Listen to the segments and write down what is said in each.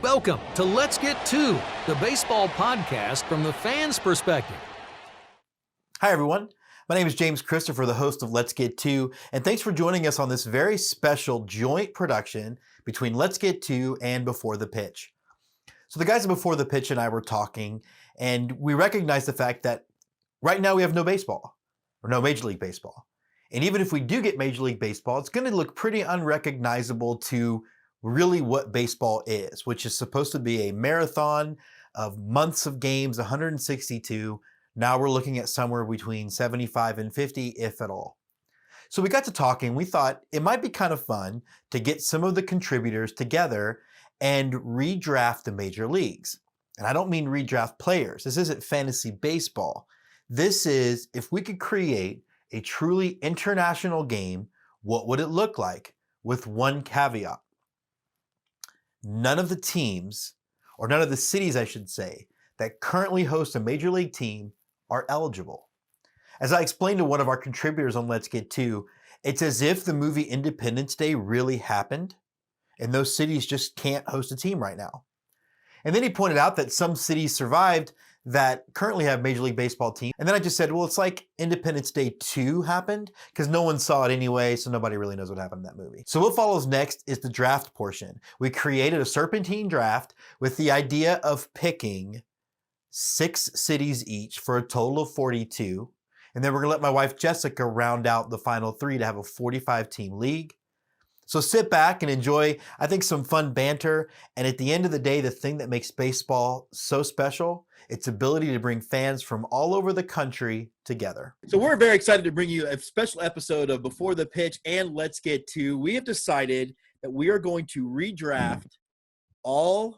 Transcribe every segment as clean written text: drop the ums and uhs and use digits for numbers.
Welcome to Let's Get To, the baseball podcast from the fans' perspective. Hi, everyone. My name is James Christopher, the host of Let's Get To, and thanks for joining us on this very special joint production between Let's Get To and Before the Pitch. So the guys at Before the Pitch and I were talking, and we recognized the fact that right now we have no baseball, or no Major League Baseball. And even if we do get Major League Baseball, it's going to look pretty unrecognizable to really what baseball is, which is supposed to be a marathon of months of games, 162. Now we're looking at somewhere between 75 and 50, if at all. So we got to talking. We thought it might be kind of fun to get some of the contributors together and redraft the major leagues. And I don't mean redraft players. This isn't fantasy baseball. This is, if we could create a truly international game, what would it look like? With one caveat. None of the teams, or none of the cities, I should say, that currently host a major league team are eligible. As I explained to one of our contributors on Let's Get To, it's as if the movie Independence Day really happened, and those cities just can't host a team right now. And then he pointed out that some cities survived that currently have Major League Baseball teams. And then I just said, well, it's like Independence Day 2 happened, because no one saw it anyway, so nobody really knows what happened in that movie. So what follows next is the draft portion. We created a serpentine draft with the idea of picking 6 cities each for a total of 42. And then we're gonna let my wife Jessica round out the final 3 to have a 45-team league. So sit back and enjoy, I think, some fun banter. And at the end of the day, the thing that makes baseball so special, its ability to bring fans from all over the country together. So we're very excited to bring you a special episode of Before the Pitch and Let's Get To. We have decided that we are going to redraft all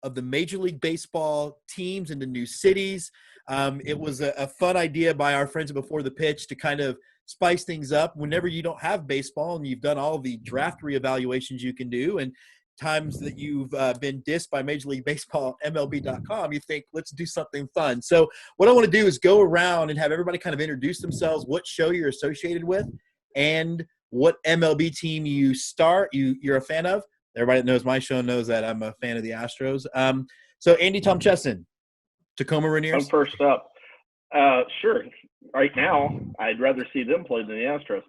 of the Major League Baseball teams into new cities. It was a fun idea by our friends at Before the Pitch to kind of spice things up whenever you don't have baseball and you've done all the draft reevaluations you can do, and times that you've been dissed by Major League Baseball, MLB.com, you think, let's do something fun. So what I want to do is go around and have everybody kind of introduce themselves, what show you're associated with, and what MLB team you're a fan of. Everybody that knows my show knows that I'm a fan of the Astros. So Andy Tom Chesson, Tacoma Rainiers. I'm first up. Sure. Right now, I'd rather see them play than the Astros.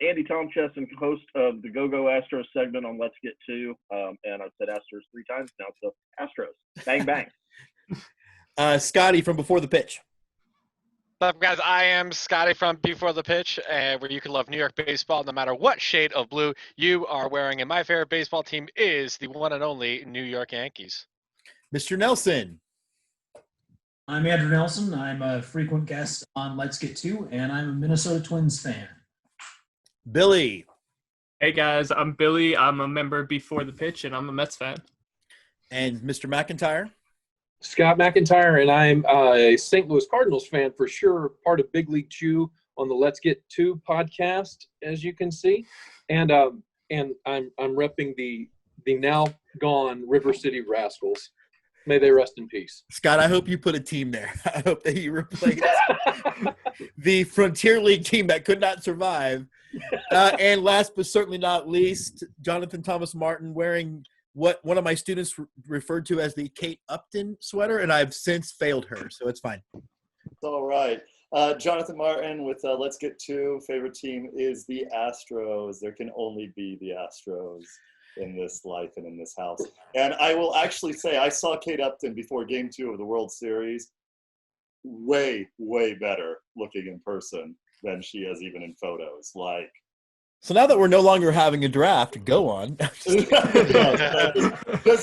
Andy Tom Chesson, host of the Go-Go Astros segment on Let's Get To. And I've said Astros 3 times now, so Astros. Bang, bang. Scotty from Before the Pitch. What's up, guys? I am Scotty from Before the Pitch, where you can love New York baseball no matter what shade of blue you are wearing. And my favorite baseball team is the one and only New York Yankees. Mr. Nelson. I'm Andrew Nelson. I'm a frequent guest on Let's Get To, and I'm a Minnesota Twins fan. Billy. Hey, guys. I'm Billy. I'm a member of Before the Pitch, and I'm a Mets fan. And Mr. McIntyre. Scott McIntyre, and I'm a St. Louis Cardinals fan for sure, part of Big League Chew on the Let's Get To podcast, as you can see. And I'm repping the now gone River City Rascals. May they rest in peace. Scott, I hope you put a team there. I hope that you replace the Frontier League team that could not survive. And last but certainly not least, Jonathan Thomas Martin wearing what one of my students referred to as the Kate Upton sweater, and I've since failed her, so it's fine. All right. Jonathan Martin with Let's Get To. Favorite team is the Astros. There can only be the Astros in this life and in this house. And I will actually say I saw Kate Upton before Game 2 of the World Series. Way, way better looking in person than she is even in photos. Like, so now that we're no longer having a draft, go on. Just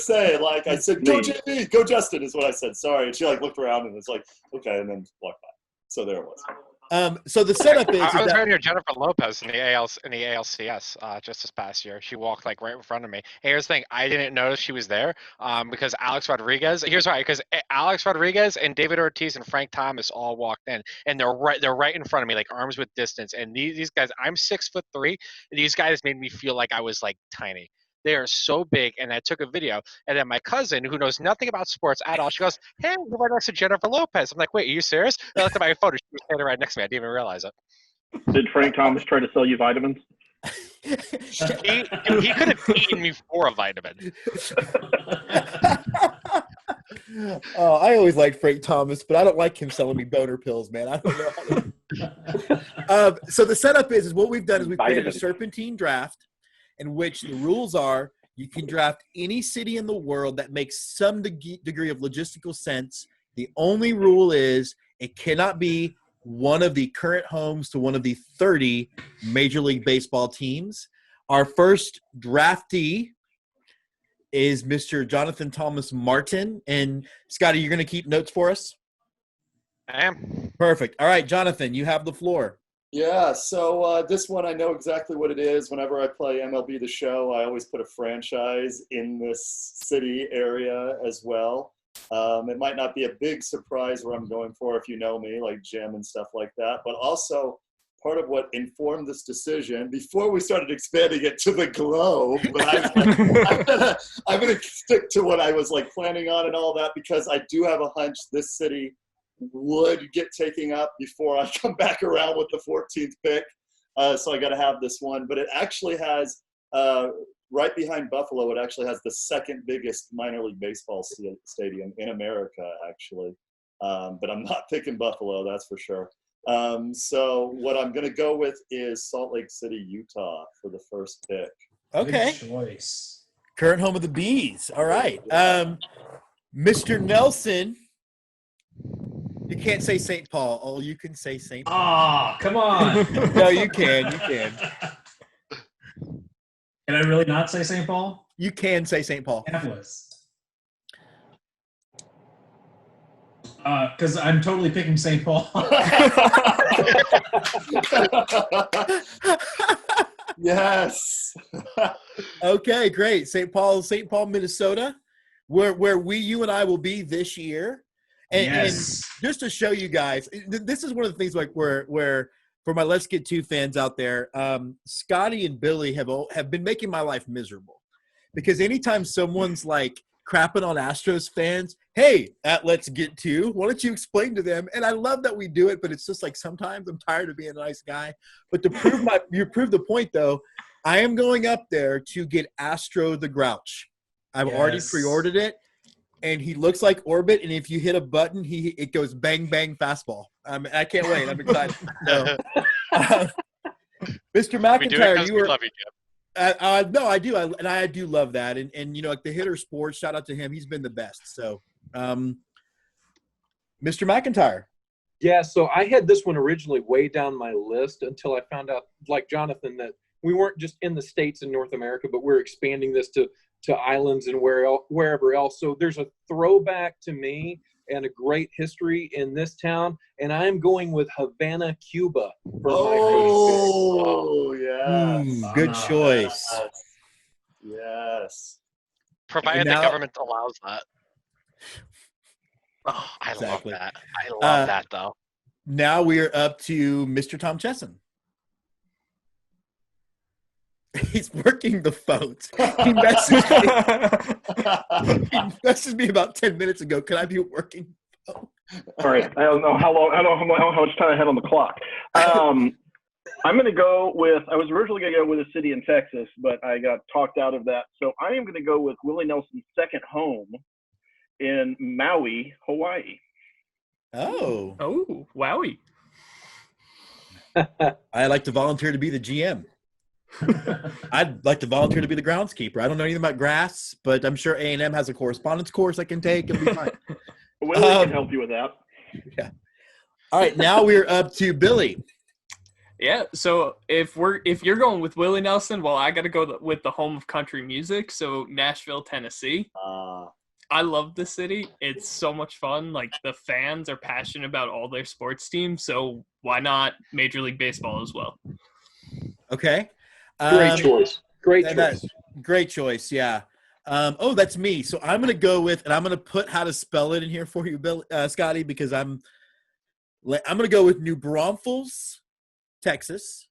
say, like I said, go JB, go Justin is what I said. Sorry. And she looked around and was like, okay, and then walked by. So there it was. So the setup is I was right here, Jennifer Lopez in the ALCS just this past year. She walked right in front of me. Hey, here's the thing: I didn't notice she was there because Alex Rodriguez. Here's why: because Alex Rodriguez and David Ortiz and Frank Thomas all walked in, and they're right in front of me, like arms width distance. And these guys, I'm 6'3". These guys made me feel like I was tiny. They are so big, and I took a video. And then my cousin, who knows nothing about sports at all, she goes, "Hey, you're right next to Jennifer Lopez." I'm like, "Wait, are you serious?" I looked at my photo. She was standing right next to me. I didn't even realize it. Did Frank Thomas try to sell you vitamins? He could have eaten me for a vitamin. Oh, I always liked Frank Thomas, but I don't like him selling me boner pills, man. I don't know. So the setup is what we've done is we've created a Vitamins. serpentine draft in which the rules are you can draft any city in the world that makes some degree of logistical sense. The only rule is it cannot be one of the current homes to one of the 30 Major League Baseball teams. Our first draftee is Mr. Jonathan Thomas Martin. And Scotty, you're going to keep notes for us? I am. Perfect. All right, Jonathan, you have the floor. Yeah, so this one I know exactly what it is. Whenever I play MLB The Show, I always put a franchise in this city area as well. It might not be a big surprise where I'm going for if you know me, like Jim and stuff like that. But also part of what informed this decision before we started expanding it to the globe. But I'm gonna stick to what I was like planning on and all that because I do have a hunch this city would get taken up before I come back around with the 14th pick. So I got to have this one. But it actually has, right behind Buffalo, it actually has the second biggest minor league baseball stadium in America, actually. But I'm not picking Buffalo, that's for sure. So what I'm going to go with is Salt Lake City, Utah for the first pick. Okay. Good choice. Current home of the Bees. All right. Mr. Nelson. You can't say St. Paul. Oh, you can say St. Paul. Ah, come on. No, you can. You can. Can I really not say St. Paul? You can say St. Paul. Minneapolis. Because I'm totally picking St. Paul. Yes. Okay, great. St. Paul, Minnesota, where you and I will be this year. And Yes. just to show you guys, this is one of the things like where for my Let's Get Two fans out there, Scotty and Billy have been making my life miserable because anytime someone's like crapping on Astros fans, hey, at Let's Get Two, why don't you explain to them? And I love that we do it, but it's just like sometimes I'm tired of being a nice guy. But to prove you prove the point though, I am going up there to get Astro the Grouch. I've already pre-ordered it. And he looks like Orbit, and if you hit a button, it goes bang, bang, fastball. I can't wait. I'm excited. So, Mr. McIntyre, you were – love you, Jim. no, I do. I do love that. And, you know, like the Hitter Sports, shout out to him. He's been the best. So, Mr. McIntyre. Yeah, so I had this one originally way down my list until I found out, like Jonathan, that we weren't just in the States in North America, but we're expanding this to islands and wherever else. So there's a throwback to me and a great history in this town. And I'm going with Havana, Cuba for my first pick. Yeah. Good choice. Yes. Provided now- the government allows that. Oh, I Exactly. love that. I love that, though. Now we are up to Mr. Tom Chesson. He's working the phones. He messaged me about 10 minutes ago. Can I be working? All right. I don't know how much time I had on the clock. I'm going to go with – I was originally going to go with a city in Texas, but I got talked out of that. So I am going to go with Willie Nelson's second home in Maui, Hawaii. Oh. Oh, wowie. I'd like to volunteer to be the GM. I'd like to volunteer to be the groundskeeper. I don't know anything about grass, but I'm sure A&M has a correspondence course I can take. It'll be fine. Willie can help you with that. Yeah. All right, now we're up to Billy. Yeah, so if you're going with Willie Nelson, well, I got to go with the home of country music, so Nashville, Tennessee. I love the city. It's so much fun. Like, the fans are passionate about all their sports teams, so why not Major League Baseball as well? Okay. Great choice. Great choice. Great choice, yeah. That's me. So I'm going to go with, and I'm going to put how to spell it in here for you, Bill, Scotty, because I'm going to go with New Braunfels, Texas.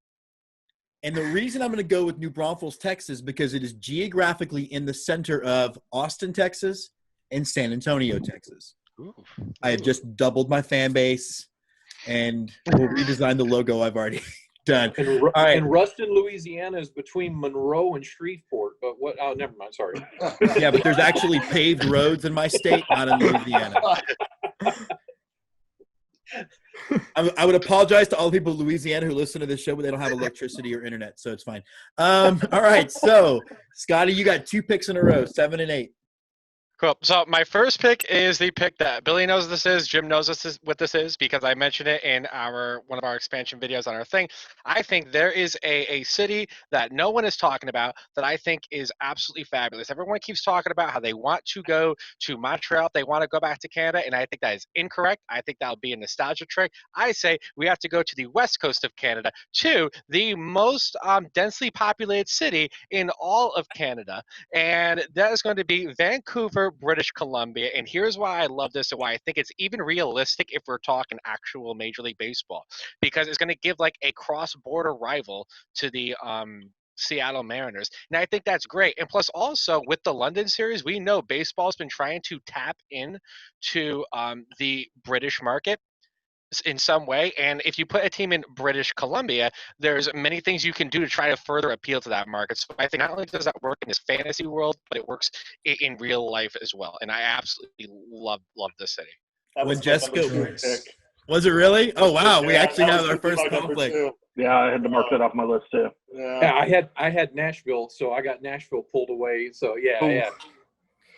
And the reason I'm going to go with New Braunfels, Texas, because it is geographically in the center of Austin, Texas, and San Antonio, Texas. Ooh. I have just doubled my fan base, and we'll redesign the logo I've already Done. And, All right. and Ruston, Louisiana is between Monroe and Shreveport. But what? Oh, never mind. Sorry. Yeah, but there's actually paved roads in my state, not in Louisiana. I would apologize to all the people in Louisiana who listen to this show, but they don't have electricity or internet, so it's fine. All right, so Scotty, you got 2 picks in a row, 7 and 8. Cool. So my first pick is the pick that Billy knows this is, Jim knows what this is, because I mentioned it in one of our expansion videos on our thing. I think there is a city that no one is talking about that I think is absolutely fabulous. Everyone keeps talking about how they want to go to Montreal, they want to go back to Canada, and I think that is incorrect. I think that would be a nostalgia trick. I say we have to go to the west coast of Canada, to the most densely populated city in all of Canada, and that is going to be Vancouver, British Columbia. And here's why I love this and why I think it's even realistic if we're talking actual Major League Baseball, because it's going to give like a cross-border rival to the Seattle Mariners. And I think that's great. And plus also with the London series, we know baseball's been trying to tap into the British market in some way, and if you put a team in British Columbia, there's many things you can do to try to further appeal to that market. So I think not only does that work in this fantasy world, but it works in real life as well. And I absolutely love this city. When Jessica choice. Was it really? Oh wow, we Yeah, actually that have was our gonna be first my number conflict. 2. Yeah, I had to mark that off my list too. Yeah, I had Nashville, so I got Nashville pulled away. So yeah.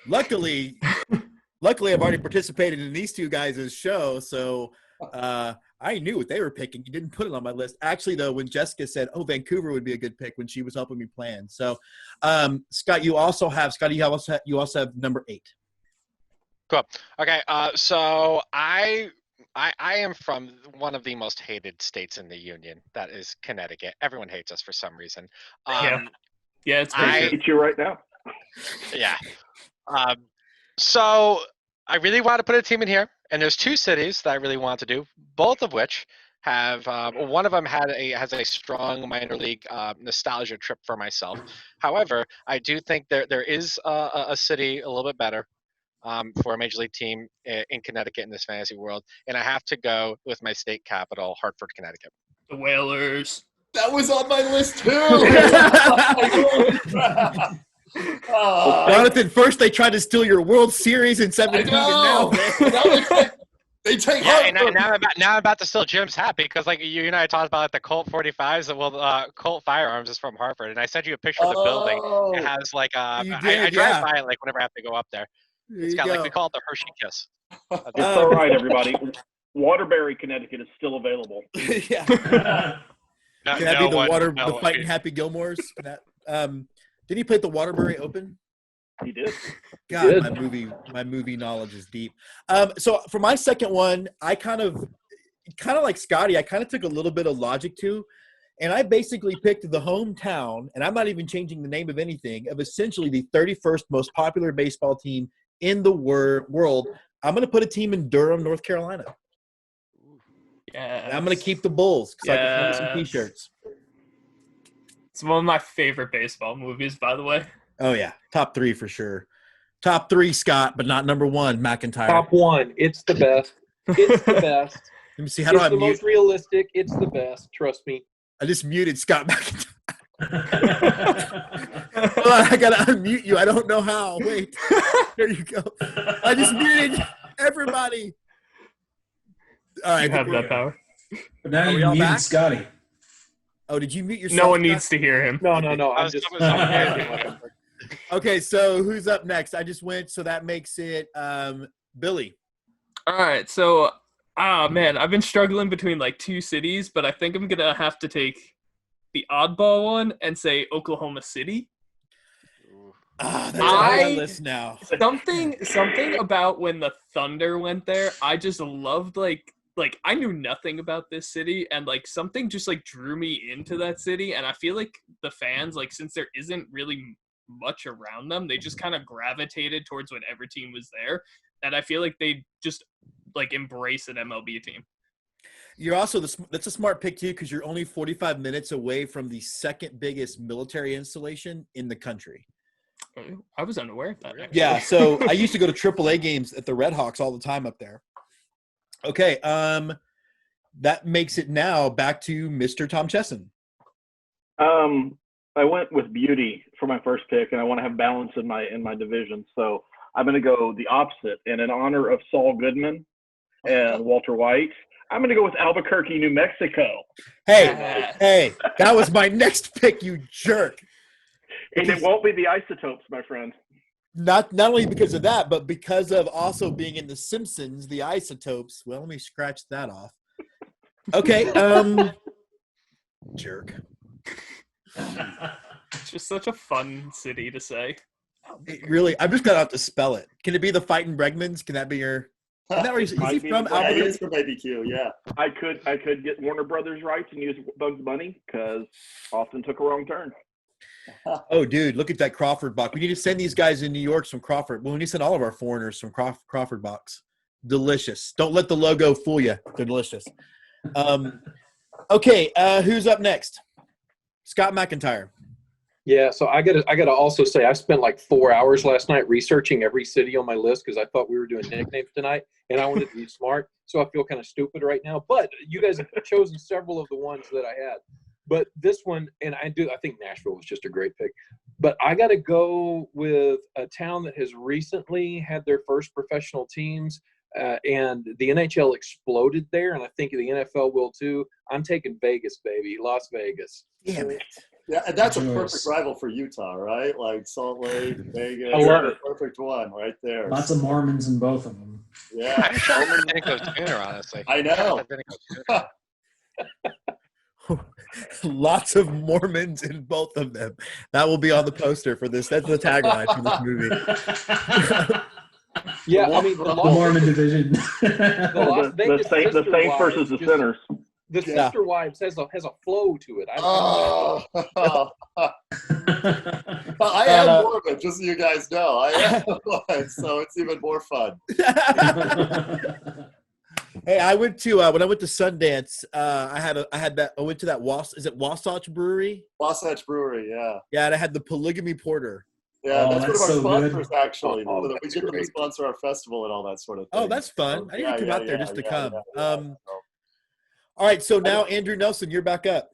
Luckily, I've already participated in these two guys' show, so I knew what they were picking. You didn't put it on my list. Actually, though, when Jessica said, "Oh, Vancouver would be a good pick," when she was helping me plan. So, Scott, you also have number 8. Cool. Okay. So I am from one of the most hated states in the union. That is Connecticut. Everyone hates us for some reason. Yeah, it's I pretty hate you right now. Yeah. So I really want to put a team in here, and there's 2 cities that I really want to do, both of which have one of them has a strong minor league nostalgia trip for myself. However, I do think there is a city a little bit better for a major league team in Connecticut in this fantasy world, and I have to go with my state capital, Hartford, Connecticut. The Whalers. That was on my list too. Jonathan, first they tried to steal your World Series in 17, I and know. They take Yeah, and Hartford. now I'm about to steal Jim's hat because like you and I talked about like, the Colt 45s. Well, Colt Firearms is from Hartford, and I sent you a picture of the building. It has like I drive by it like whenever I have to go up there. It's got like we call it the Hershey Kiss. It's all right, everybody. Waterbury, Connecticut is still available. yeah. No, Can that no be one- the no one- Fighting Happy Gilmores? Did he play at the Waterbury Open? He did. God, did. my movie knowledge is deep. So for my second one, I kind of like Scotty, I kind of took a little bit of logic to, and I basically picked the hometown, and I'm not even changing the name of anything, of essentially the 31st most popular baseball team in the world. I'm going to put a team in Durham, North Carolina. Yeah. And I'm going to keep the Bulls because I can send some Yes. T-shirts. It's one of my favorite baseball movies, by the way. Oh, yeah. Top 3 for sure. Top 3, Scott, but not number 1, McIntyre. Top 1. It's the best. It's the best. Let me see. How do I It's the mute? most realistic. It's the best. Trust me. I just muted Scott McIntyre. Hold on, I got to unmute you. I don't know how. Wait. There you go. I just muted everybody. All right. You have that power. But now Are we you all muted back? Scotty. Oh, did you mute yourself? No one Scott? needs to hear him. No. I I'm was just. coming- Okay, so who's up next? I just went, so that makes it Billy. All right, so man, I've been struggling between like 2 cities, but I think I'm gonna have to take the oddball one and say Oklahoma City. That's on my list now. Something about when the Thunder went there, I just loved like I knew nothing about this city, and like something just like drew me into that city, and I feel like the fans, like since there isn't really much around them, they just kind of gravitated towards whatever team was there, and I feel like they just like embrace an MLB team. You're also that's a smart pick too, because you're only 45 minutes away from the second biggest military installation in the country. I was unaware of that. Actually. Yeah, so I used to go to AAA games at the Red Hawks all the time up there. Okay, that makes it now back to Mr. Tom Chesson. I went with beauty for my first pick, and I want to have balance in my division. So I'm going to go the opposite. And in honor of Saul Goodman and Walter White, I'm going to go with Albuquerque, New Mexico. Hey, that was my next pick, you jerk. And it won't be the Isotopes, my friend. Not only because of that, but because of also being in The Simpsons, the Isotopes. Well, let me scratch that off. Okay, jerk. It's just such a fun city to say. It really, I'm just gonna have to spell it. Can it be the Fighting Bregmans? Can that be your? Is that where is he from? Yeah, he is from ABQ. Yeah. I could get Warner Brothers rights and use Bugs Bunny because Austin took a wrong turn. Oh, dude, look at that Crawford box. We need to send these guys in New York some Crawford. Well, we need to send all of our foreigners some Crawford box. Delicious. Don't let the logo fool you. They're delicious. Okay, who's up next? Scott McIntyre. Yeah, so I gotta also say I spent like 4 hours last night researching every city on my list because I thought we were doing nicknames tonight, and I wanted to be smart. So I feel kind of stupid right now. But you guys have chosen several of the ones that I had. But this one, and I think Nashville was just a great pick. But I got to go with a town that has recently had their first professional teams, and the NHL exploded there, and I think the NFL will too. I'm taking Vegas, baby, Las Vegas. Damn it. Yeah, and that's a perfect rival for Utah, right? Like Salt Lake, Vegas. I love it. Perfect one right there. Lots of Mormons in both of them. Yeah. I'm shocked I didn't go sooner, honestly. I know. I didn't go sooner. Lots of Mormons in both of them. That will be on the poster for this. That's the tagline for this movie. Yeah, I mean The Mormon division. The Saints versus the Sinners. The Sister Wives has a flow to it. I am Mormon, just so you guys know. I am one, so it's even more fun. Hey, I went to when I went to Sundance. I went to that Wasatch Brewery. Wasatch Brewery, yeah. Yeah, and I had the Polygamy Porter. Yeah, that's one of our so sponsors, good. actually. So that we get them to sponsor our festival and all that sort of thing. Oh, that's fun. I need to come out there just to come. Yeah. All right, so now Andrew Nelson, you're back up.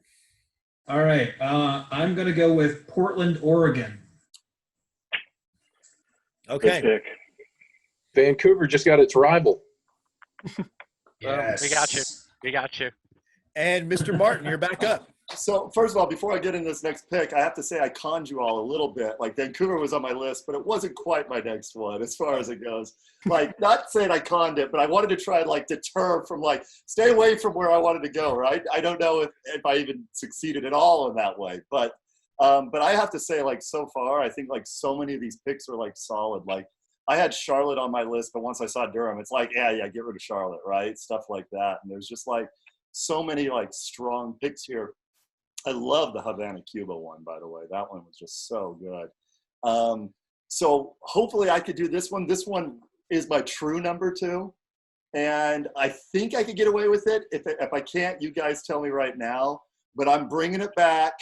All right. I'm going to go with Portland, Oregon. Okay. Good pick. Vancouver just got its rival. Yes. We got you. We got you. And Mr. Martin, you're back up. So first of all, before I get into this next pick, I have to say I conned you all a little bit. Like Vancouver was on my list, but it wasn't quite my next one as far as it goes. Like not saying I conned it, but I wanted to try and like deter from like stay away from where I wanted to go. Right? I don't know if I even succeeded at all in that way, but I have to say like so far, I think like so many of these picks are like solid. Like I had Charlotte on my list, but once I saw Durham, it's like yeah, get rid of Charlotte, right? Stuff like that. And there's just like so many like strong picks here. I love the Havana, Cuba one, by the way. That one was just so good. So hopefully I could do this one. This one is my true number 2. And I think I could get away with it. If I can't, you guys tell me right now. But I'm bringing it back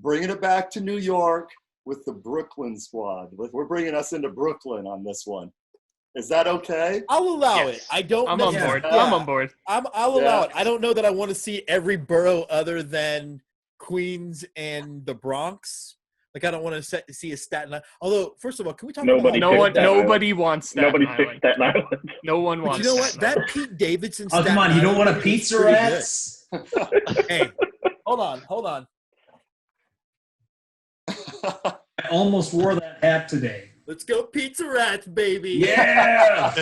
to New York with the Brooklyn squad. We're bringing us into Brooklyn on this one. Is that okay? I'll allow Yes. it. I don't. I'm know. on board. Yeah. I'm on board. I'll allow it. I don't know that I want to see every borough other than Queens and the Bronx. Like I don't want to see a Staten Island. Although, first of all, can we talk Nobody about Nobody wants Staten Nobody Island. picked Staten Island. No one But wants. you know what? Staten That Island. Pete Davidson. Oh, come on. You don't want a pizza pretty rats? good. Hey, hold on. I almost wore that hat today. Let's go Pizza Rats, baby. Yeah.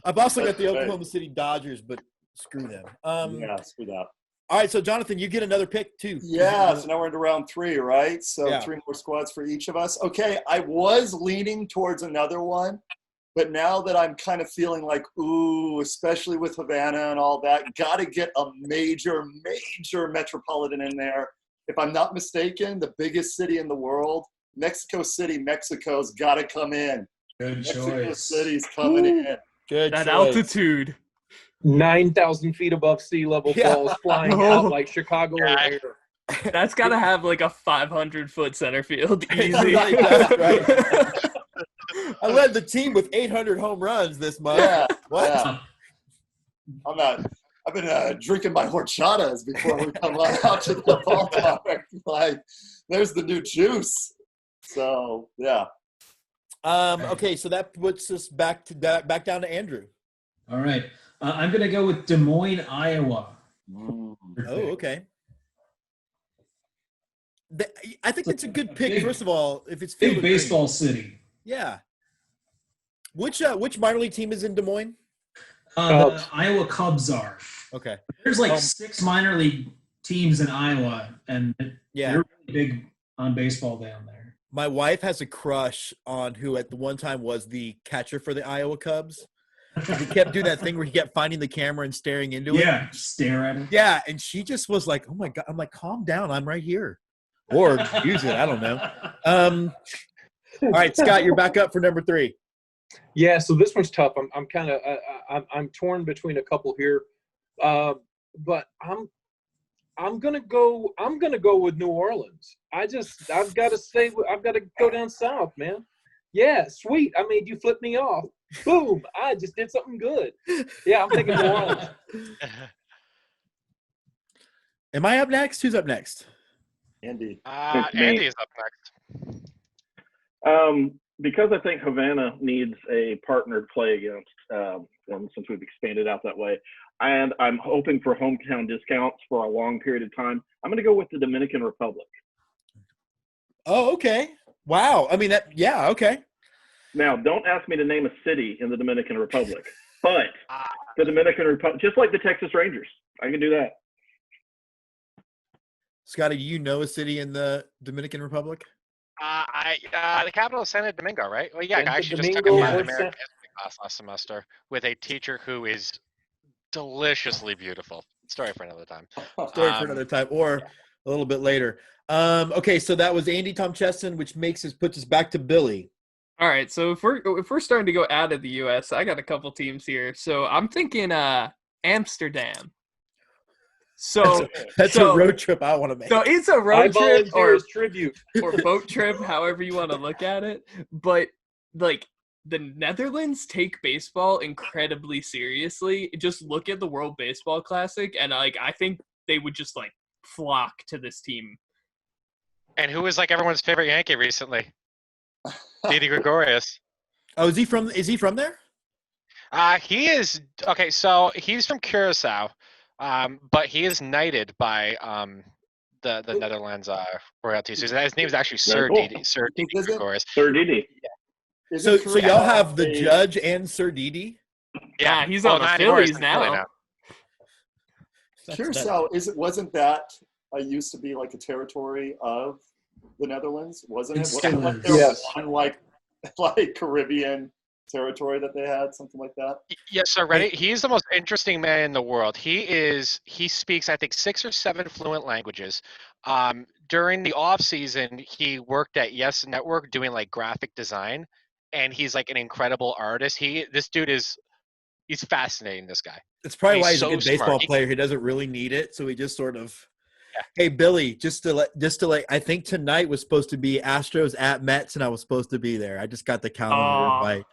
I've also got That's the right. Oklahoma City Dodgers, but screw them. Yeah, screw that. All right, so Jonathan, you get another pick too. Yeah, so now we're into round 3, right? So Yeah. 3 more squads for each of us. Okay, I was leaning towards another one, but now that I'm kind of feeling like, ooh, especially with Havana and all that, got to get a major metropolitan in there. If I'm not mistaken, the biggest city in the world, Mexico City, Mexico's got to come in. Good Mexico choice. City's coming in. Good That choice. altitude. 9,000 feet above sea level, Yeah. balls flying Oh. out like Chicago Yeah. air. That's got to have like a 500-foot center field. It Easy. really does, right? I led the team with 800 home runs this month. Yeah, What? yeah. I've been drinking my horchatas before we come out to the ballpark. Like, there's the new juice. So yeah. Okay, so that puts us back down to Andrew. All right. I'm going to go with Des Moines, Iowa. Oh, okay. I think it's a good pick. First of all, if it's big baseball city. Yeah. Which minor league team is in Des Moines? The Iowa Cubs are. Okay. There's like 6 minor league teams in Iowa, and they're really big on baseball down there. My wife has a crush on who at the one time was the catcher for the Iowa Cubs. He kept doing that thing where he kept finding the camera and staring into it. Yeah, stare at it. Yeah, and she just was like, "Oh my god!" I'm like, "Calm down, I'm right here," or use it. I don't know. All right, Scott, you're back up for number 3. Yeah, so this one's tough. I'm kind of I'm torn between a couple here, but I'm gonna go with New Orleans. I've got to go down south, man. Yeah, sweet. I made you flip me off. Boom! I just did something good. Yeah, I'm thinking New Orleans. Am I up next? Who's up next? Andy. Andy is up next. Because I think Havana needs a partner to play against, and since we've expanded out that way, and I'm hoping for hometown discounts for a long period of time, I'm going to go with the Dominican Republic. Oh, okay. Wow. I mean, okay. Now, don't ask me to name a city in the Dominican Republic, but the Dominican Republic, just like the Texas Rangers, I can do that. Scotty, do you know a city in the Dominican Republic? The capital is Santo Domingo, right? Well, yeah, I actually just took Domingo, a Latin American history class last semester with a teacher who is deliciously beautiful. Story for another time. Story for another time, or a little bit later. Okay, so that was Andy, Tom Cheston, which puts us back to Billy. All right, so if we're starting to go out of the U.S., I got a couple teams here. So I'm thinking Amsterdam. So that's a road trip I want to make. So it's a road trip or tribute or boat trip, however you want to look at it. But like the Netherlands take baseball incredibly seriously. Just look at the World Baseball Classic, and like I think they would just like flock to this team. And who was like everyone's favorite Yankee recently? Didi Gregorius. Oh, is he from there? He is okay. So he's from Curacao, but he is knighted by the Netherlands royalty. So his name is actually Sir cool. Didi. Sir Didi Gregorius. Sir Didi. Yeah. So y'all have the judge and Sir Didi? Yeah, he's on the Phillies now. Curacao wasn't that used to be like a territory of the Netherlands, wasn't it? Wasn't like there was one like Caribbean territory that they had, something like that? Yes, so Reddit, he's the most interesting man in the world. He speaks, I think, 6 or 7 fluent languages. During the off season, he worked at Yes Network doing like graphic design, and he's like an incredible artist. He's fascinating, this guy. It's probably why he's so a good baseball smart. player. He doesn't really need it, so he just sort of. Yeah. Hey Billy, just to let, I think tonight was supposed to be Astros at Mets, and I was supposed to be there. I just got the calendar invite.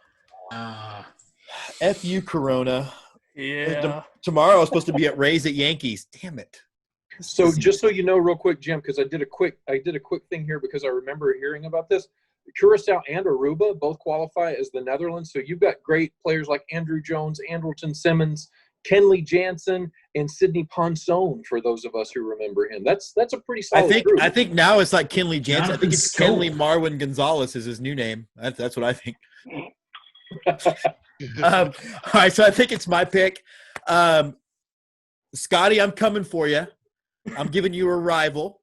F you, Corona. Yeah. Tomorrow I was supposed to be at Rays at Yankees. Damn it. So just so you know, real quick, Jim, because I did a quick thing here because I remember hearing about this. Curacao and Aruba both qualify as the Netherlands. So you've got great players like Andrew Jones, Andrelton Simmons, Kenley Jansen, and Sidney Ponson, for those of us who remember him. That's a pretty solid group. I think now it's like Kenley Jansen. I think it's Jonathan Kenley Marwin Gonzalez is his new name. That's what I think. All right, so I think it's my pick. Scotty, I'm coming for you. I'm giving you a rival.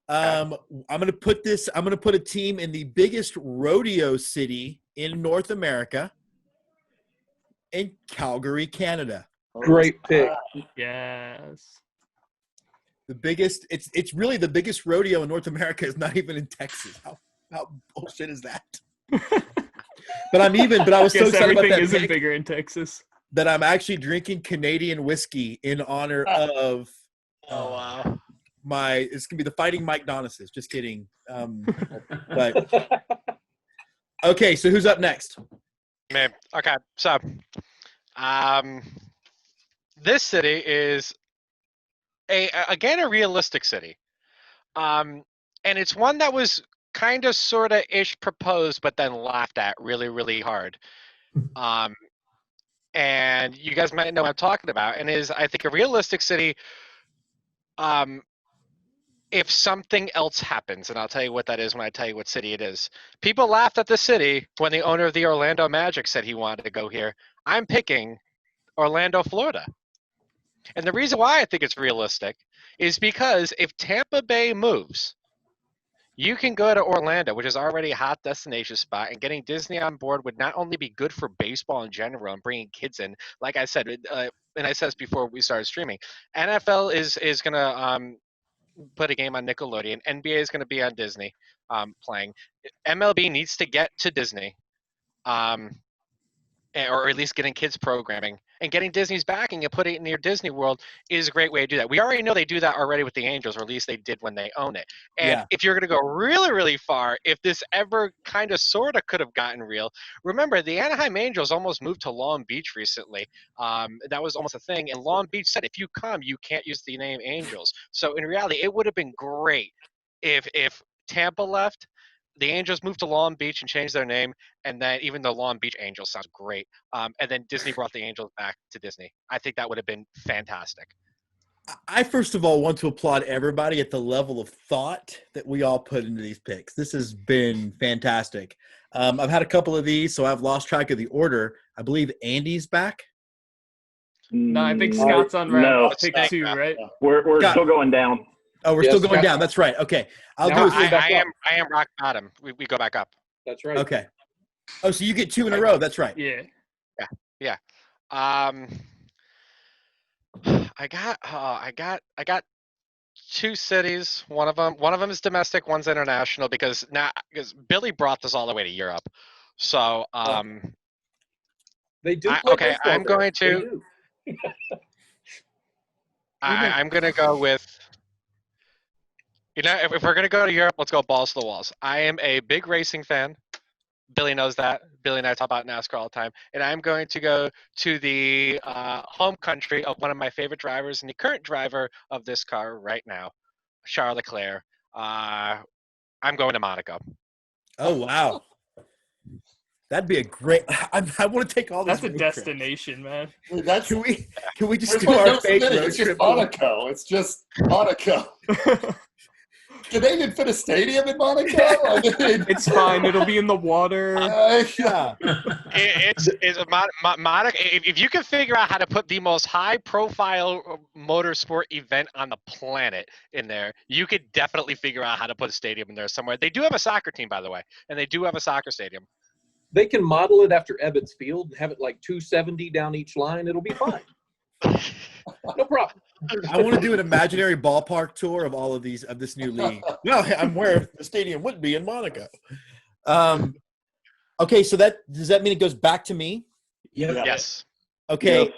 I'm gonna put a team in the biggest rodeo city in North America, in Calgary, Canada. Great pick. Yes. The biggest. It's really the biggest rodeo in North America is not even in Texas. How bullshit is that? But I was so excited about that isn't pick bigger in Texas. that I'm actually drinking Canadian whiskey in honor of. Oh wow. It's gonna be the Fighting Mike Donuses. Just kidding. But okay, so who's up next? Man, okay, so this city is again a realistic city. And it's one that was kind of sort of ish proposed, but then laughed at really, really hard. Um, and you guys might know what I'm talking about. And is I think a realistic city. Um, if something else happens, and I'll tell you what that is when I tell you what city it is. People laughed at the city when the owner of the Orlando Magic said he wanted to go here. I'm picking Orlando, Florida. And the reason why I think it's realistic is because if Tampa Bay moves, you can go to Orlando, which is already a hot destination spot, and getting Disney on board would not only be good for baseball in general and bringing kids in. Like I said, and I said this before we started streaming, NFL is going to put a game on Nickelodeon. NBA is going to be on Disney playing. MLB needs to get to Disney. Or at least getting kids programming and getting Disney's backing and putting it near Disney World is a great way to do that. We already know they do that already with the Angels, or at least they did when they own it. And if you're going to go really, really far, if this ever kind of sort of could have gotten real, remember the Anaheim Angels almost moved to Long Beach recently. That was almost a thing. And Long Beach said, if you come, you can't use the name Angels. So in reality, it would have been great if Tampa left, the Angels moved to Long Beach and changed their name, and then even the Long Beach Angels sounds great. And then Disney brought the Angels back to Disney. I think that would have been fantastic. I first of all want to applaud everybody at the level of thought that we all put into these picks. This has been fantastic. I've had a couple of these, so I've lost track of the order. I believe Andy's back. No, I think Scott's on No. pick 2, right? We're Scott. still going down. Oh, we're still going down. That's right. Okay. I am rock bottom. We go back up. That's right. Okay. Oh, so you get 2 in a row. That's right. Yeah. I got 2 cities. One of them is domestic. One's international because Billy brought this all the way to Europe. So they do. Okay, I'm going to. I'm going to go with. If we're going to go to Europe, let's go balls to the walls. I am a big racing fan. Billy knows that. Billy and I talk about NASCAR all the time. And I'm going to go to the home country of one of my favorite drivers and the current driver of this car right now, Charles Leclerc. I'm going to Monaco. Oh, wow. That'd be a great – I want to take all these. That's a destination, man. That's, can we just do no, our fake road it's just trip? Monaco. It's just Monaco. Can they even fit a stadium in Monaco? I mean, It's fine. It'll be in the water. Yeah. It's Monaco. If you can figure out how to put the most high-profile motorsport event on the planet in there, you could definitely figure out how to put a stadium in there somewhere. They do have a soccer team, by the way, and they do have a soccer stadium. They can model it after Ebbets Field and have it like 270 down each line. It'll be fine. No problem. I want to do an imaginary ballpark tour of all of these of this new league. No, I'm where the stadium would be in Monaco. Okay, so does that mean it goes back to me? Yep. Yes. Okay. Yes.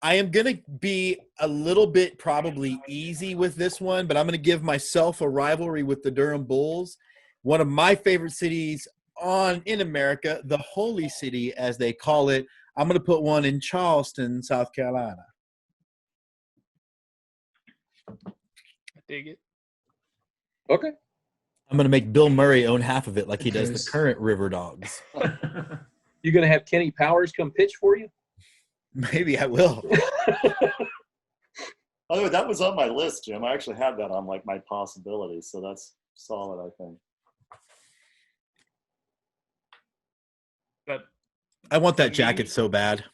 I am going to be a little bit probably easy with this one, but I'm going to give myself a rivalry with the Durham Bulls. One of my favorite cities in America, the Holy City, as they call it. I'm going to put one in Charleston, South Carolina. I dig it. Okay. I'm going to make Bill Murray own half of it like he does the current River Dogs. You going to have Kenny Powers come pitch for you? Maybe I will. By the way, that was on my list, Jim. I actually had that on like my possibilities, so that's solid, I think. But I want that jacket so bad.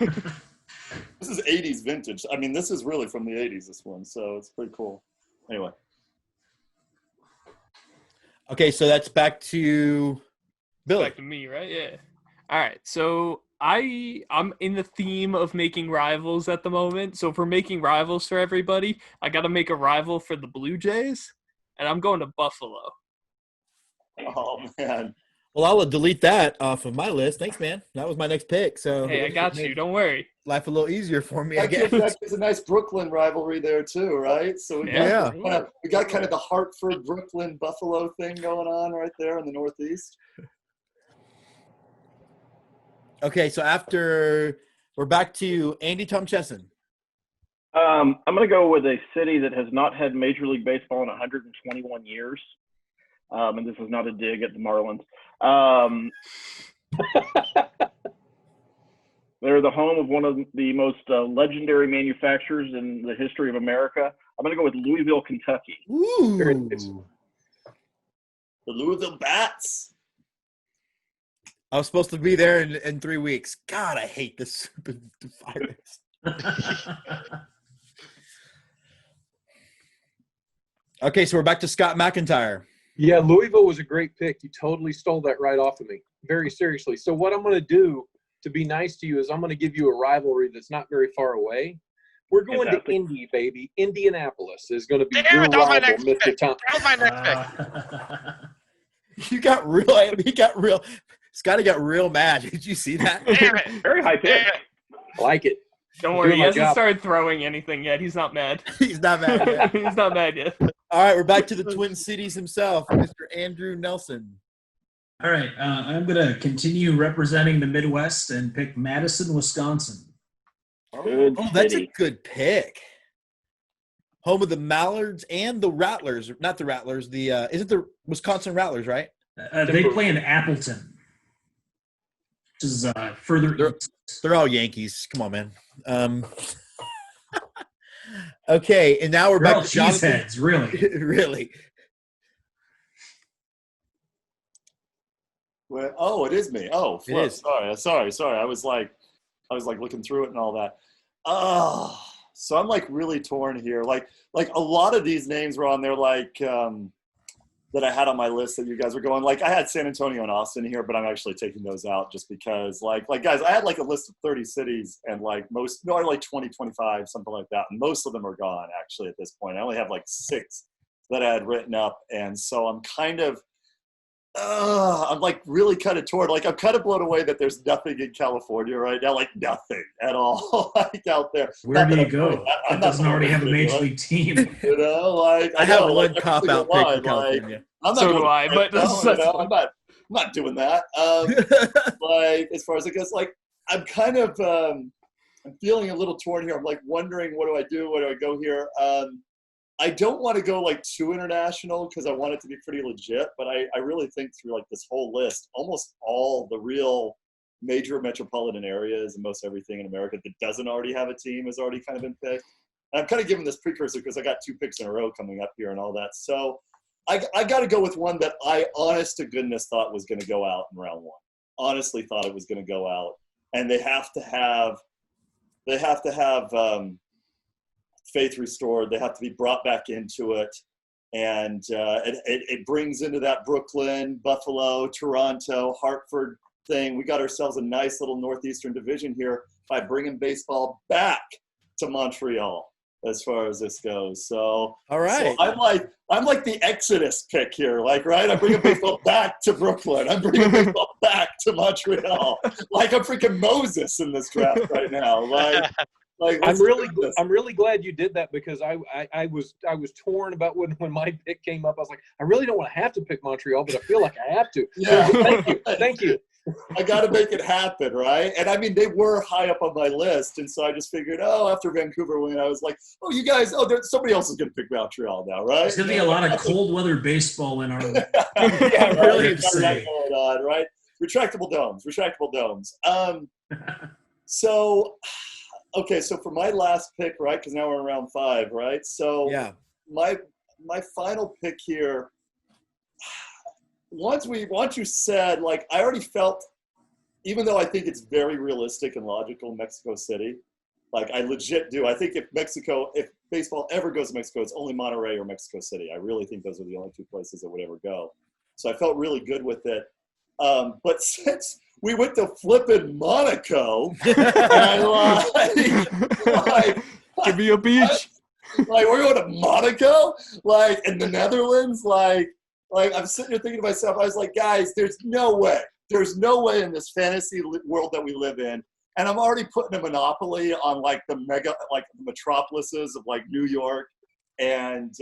This is 80s vintage. I mean, this is really from the 80s, this one, so it's pretty cool. Anyway. Okay, so that's back to Billy. back to me, right? Yeah. All right. So I'm in the theme of making rivals at the moment. So if we're making rivals for everybody, I got to make a rival for the Blue Jays, and I'm going to Buffalo. Oh, man. Well, I'll delete that off of my list. Thanks, man. That was my next pick. So Hey, I got you. Don't worry. Life a little easier for me, I That guess. gives a nice Brooklyn rivalry there, too, right? So we Yeah. got kind of the Hartford, Brooklyn, Buffalo thing going on right there in the Northeast. Okay, so after We're back to Andy Tom Chesson. I'm going to go with a city that has not had Major League Baseball in 121 years. And this is not a dig at the Marlins. They're the home of one of the most legendary manufacturers in the history of America. I'm going to go with Louisville, Kentucky. Ooh. The Louisville Bats. I was supposed to be there in 3 weeks. God, I hate this stupid virus. Okay, so we're back to Scott McIntyre. Yeah, Louisville was a great pick. You totally stole that right off of me. Very seriously. So what I'm going to do to be nice to you is I'm going to give you a rivalry that's not very far away. We're going to Indy, baby. Indianapolis is going to be your rival, Mr. Tom. That was my next pick. You got real. He got real. Scotty got real mad. Did you see that? Damn it. Very high pick. I like it. Don't worry, Doing he my hasn't job. started throwing anything yet. He's not mad. He's not mad yet. He's not mad yet. All right, we're back to the Twin Cities himself, Mr. Andrew Nelson. All right, I'm going to continue representing the Midwest and pick Madison, Wisconsin. Good Oh, that's a city. good pick. Home of the Mallards and the Rattlers. Not the Rattlers. The is it the Wisconsin Rattlers, right? They play in Appleton, which is further east. They're all Yankees. Come on, man. Okay, and now we're They're all back to Jonathan. cheeseheads, really. Really? Well, oh, it is me. Oh, It flip. is. Sorry. I was like looking through it and all that. Oh, so I'm like really torn here. Like a lot of these names were on there, like that I had on my list that you guys were going. Like I had San Antonio and Austin here, but I'm actually taking those out just because like guys, I had like a list of 30 cities and like like 20, 25, something like that. And most of them are gone actually at this point. I only have like 6 that I had written up. And so I'm kind of, I'm like really kind of torn. Like I'm kind of blown away that there's nothing in California right now, like nothing at all, like out there. Where do you go? It doesn't already have a major league team. You know, like I have know, one like, cop out pick for California. Like, I'm not So going do I, but I'm not doing that. Like as far as it goes, like I'm kind of I'm feeling a little torn here. I'm like wondering what do I do? Where do I go here? I don't want to go like too international because I want it to be pretty legit, but I really think through like this whole list, almost all the real major metropolitan areas and most everything in America that doesn't already have a team has already kind of been picked. And I'm kind of giving this precursor because I got 2 picks in a row coming up here and all that. So I got to go with one that I honest to goodness thought was going to go out in round 1. Honestly thought it was going to go out. And they have to have faith restored. They have to be brought back into it. And it brings into that Brooklyn, Buffalo, Toronto, Hartford thing. We got ourselves a nice little Northeastern division here by bringing baseball back to Montreal as far as this goes. So, All right. so I'm like the Exodus pick here. Like, right? I'm bringing baseball back to Brooklyn. I'm bringing baseball back to Montreal. Like I'm freaking Moses in this draft right now. Like I'm really glad you did that because I was torn about when my pick came up. I was like, I really don't want to have to pick Montreal, but I feel like I have to. Yeah. So thank you. I got to make it happen, right? And I mean, they were high up on my list, and so I just figured, after Vancouver win, I was like, you guys, somebody else is going to pick Montreal now, right? There's going to be a lot of cold weather baseball in our yeah, really right. Got that going on, right? Retractable domes. So, okay, so for my last pick, right? Because now we're in round 5, right? So Yeah. my final pick here. Once you said, like, I already felt, even though I think it's very realistic and logical, Mexico City, like I legit do. I think if baseball ever goes to Mexico, it's only Monterrey or Mexico City. I really think those are the only 2 places that would ever go. So I felt really good with it. But since we went to flipping Monaco, and Give me a beach. like we're going to Monaco, like in the Netherlands, like I'm sitting here thinking to myself, I was like, guys, there's no way in this fantasy world that we live in, and I'm already putting a monopoly on like the metropolises of like New York and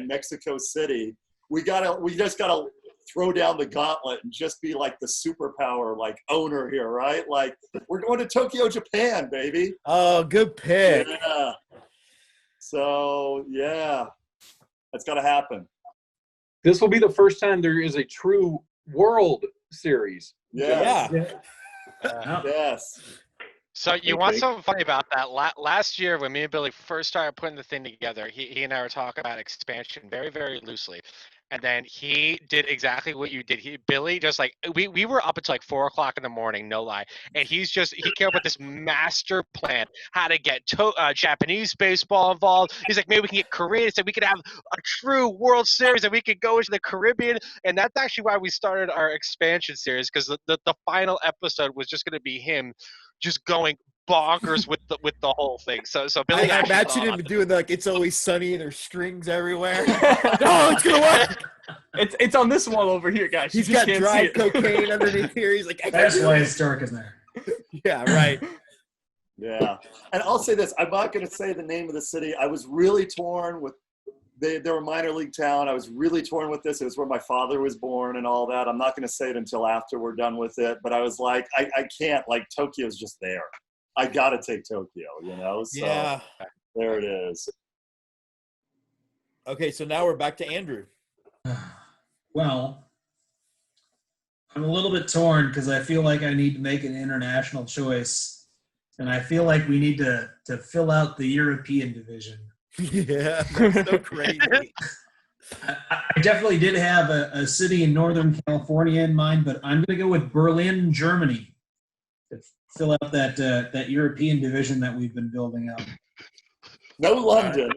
Mexico City. We just gotta throw down the gauntlet and just be like the superpower, like owner here, right? Like we're going to Tokyo, Japan, baby. Oh, good pick. Yeah. So yeah, that's got to happen. This will be the first time there is a true World Series. Yes. Yeah. Yes. So you want something funny about that? Last year, when me and Billy first started putting the thing together, he and I were talking about expansion very, very loosely. And then he did exactly what you did. Billy just like we were up until like 4 o'clock in the morning, no lie. And he came up with this master plan how to get Japanese baseball involved. He's like, maybe we can get Korean, so we could have a true World Series, and we could go into the Caribbean. And that's actually why we started our expansion series, because the final episode was just going to be him just going bonkers with the whole thing. So Billy, I imagine him doing like "It's Always Sunny" and there's strings everywhere. No, it's gonna work. It's on this wall over here, guys. He's You just got can't dry see it. cocaine underneath here. He's like, That's why it's dark in there. Yeah, right. Yeah. And I'll say this. I'm not going to say the name of the city. I was really torn with they were a minor league town. I was really torn with this. It was where my father was born and all that. I'm not going to say it until after we're done with it. But I was like, I can't. Like, Tokyo's just there. I got to take Tokyo, you know? So Yeah. there it is. Okay, so now we're back to Andrew. Well, I'm a little bit torn because I feel like I need to make an international choice, and I feel like we need to fill out the European division. Yeah, that's so crazy. I definitely did have a city in Northern California in mind, but I'm going to go with Berlin, Germany, to fill out that European division that we've been building out. No London,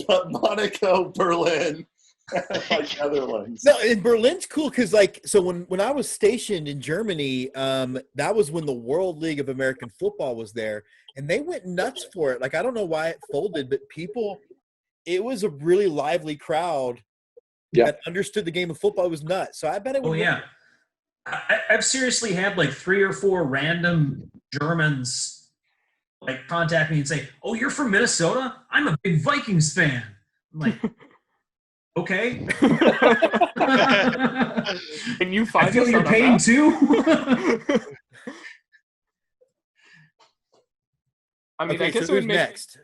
but Monaco, Berlin, like Netherlands. No, and Berlin's cool because, like, so when I was stationed in Germany, that was when the World League of American Football was there, and they went nuts for it. Like, I don't know why it folded, but it was a really lively crowd that understood the game of football. It was nuts. So I bet it would. Oh, yeah. I've seriously had like 3 or 4 random Germans like contact me and say, "Oh, you're from Minnesota? I'm a big Vikings fan." I'm like, okay. Can you find I feel us your on a pain map? too. I mean, Okay, I guess so it would who's make next?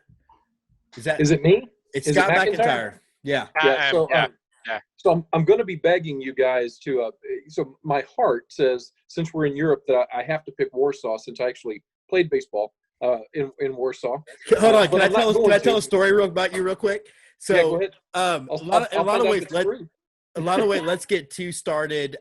Is it me? It's is it Scott McIntyre? McIntyre. Yeah. Yeah. So, yeah. So I'm going to be begging you guys to. So my heart says, since we're in Europe, that I have to pick Warsaw, since I actually played baseball in Warsaw. Hold on. But Can I tell a story about you real quick? So, yeah, go ahead. a lot of ways, let's get started.